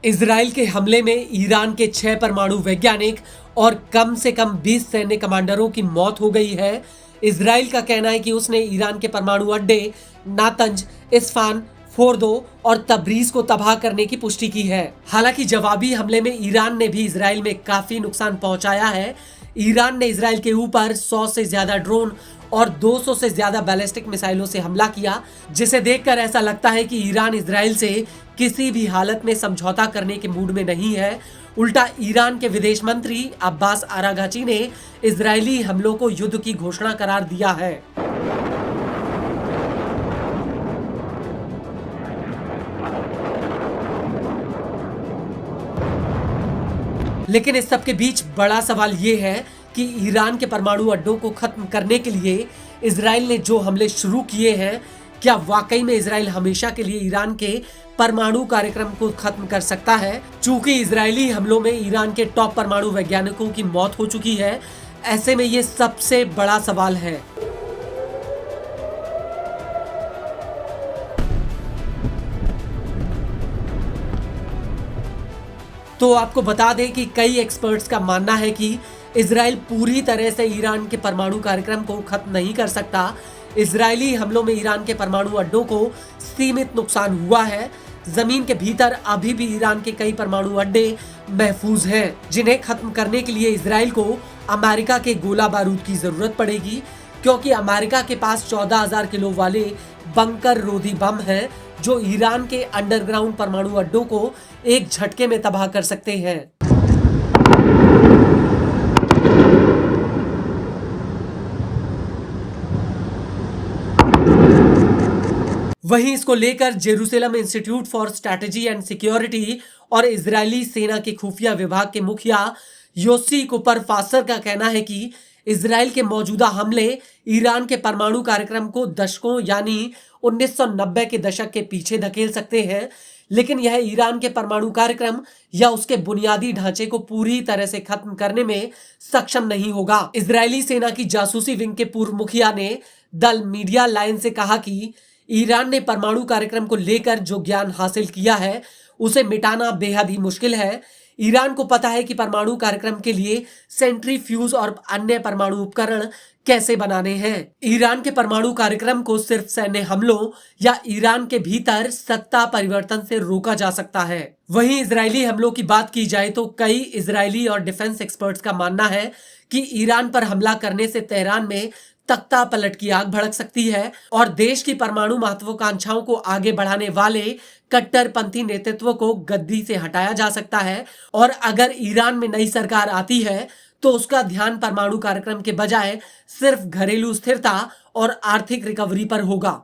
Israel के हमले में ईरान के 6 परमाणु वैज्ञानिक और कम से कम 20 सैन्य कमांडरों की मौत हो गई है। इजराइल का कहना है कि उसने ईरान के परमाणु अड्डे नातंज, इस्फान, फोर्दो और तबरीज को तबाह करने की पुष्टि की है। हालांकि जवाबी हमले में ईरान ने भी इजराइल में काफी नुकसान पहुंचाया है। ईरान ने इजराइल के ऊपर 100 से ज्यादा ड्रोन और 200 से ज्यादा बैलिस्टिक मिसाइलों से हमला किया, जिसे देखकर ऐसा लगता है कि ईरान इजराइल से किसी भी हालत में समझौता करने के मूड में नहीं है। उल्टा ईरान के विदेश मंत्री अब्बास आरागाची ने इजरायली हमलों को युद्ध की घोषणा करार दिया है। लेकिन इस सब के बीच बड़ा सवाल ये है कि ईरान के परमाणु अड्डों को खत्म करने के लिए इजराइल ने जो हमले शुरू किए हैं, क्या वाकई में इजराइल हमेशा के लिए ईरान के परमाणु कार्यक्रम को खत्म कर सकता है? चूंकि इजरायली हमलों में ईरान के टॉप परमाणु वैज्ञानिकों की मौत हो चुकी है, ऐसे में ये सबसे बड़ा सवाल है। तो आपको बता दें कि कई एक्सपर्ट्स का मानना है कि इजराइल पूरी तरह से ईरान के परमाणु कार्यक्रम को खत्म नहीं कर सकता। इजरायली हमलों में ईरान के परमाणु अड्डों को सीमित नुकसान हुआ है। जमीन के भीतर अभी भी ईरान के कई परमाणु अड्डे महफूज हैं, जिन्हें खत्म करने के लिए इजराइल को अमेरिका के गोला बारूद की जरूरत पड़ेगी, क्योंकि अमेरिका के पास 14,000 किलो वाले बंकर रोधी बम हैं, जो ईरान के अंडरग्राउंड परमाणु अड्डों को एक झटके में तबाह कर सकते हैं। वहीं इसको लेकर Jerusalem institute for strategy and security और इजरायली सेना के खुफिया विभाग के मुखिया योसी कुपर फासर का कहना है कि इजराइल के मौजूदा हमले ईरान के परमाणु कार्यक्रम को दशकों यानी 1990 के दशक के पीछे धकेल सकते हैं, लेकिन यह ईरान के परमाणु कार्यक्रम या उसके बुनियादी ढांचे को पूरी तरह से खत्म करने में सक्षम नहीं होगा। इजरायली सेना की जासूसी विंग के पूर्व मुखिया ने दल मीडिया लाइन से कहा कि ईरान ने परमाणु कार्यक्रम को लेकर जो ज्ञान हासिल किया है, उसे मिटाना बेहद ही मुश्किल है। ईरान को पता है कि परमाणु कार्यक्रम के लिए सेंट्रीफ्यूज और अन्य परमाणु उपकरण कैसे बनाने हैं। ईरान के परमाणु कार्यक्रम को सिर्फ सैन्य हमलों या ईरान के भीतर सत्ता परिवर्तन से रोका जा सकता है। वहीं इजरायली हमलों की बात की जाए तो कई इजरायली और डिफेंस एक्सपर्ट्स का मानना है कि ईरान पर हमला करने से तेहरान में तख्ता पलट की आग भड़क सकती है और देश की परमाणु महत्वाकांक्षाओं को आगे बढ़ाने वाले कट्टरपंथी नेतृत्व को गद्दी से हटाया जा सकता है। और अगर ईरान में नई सरकार आती है तो उसका ध्यान परमाणु कार्यक्रम के बजाय सिर्फ घरेलू स्थिरता और आर्थिक रिकवरी पर होगा।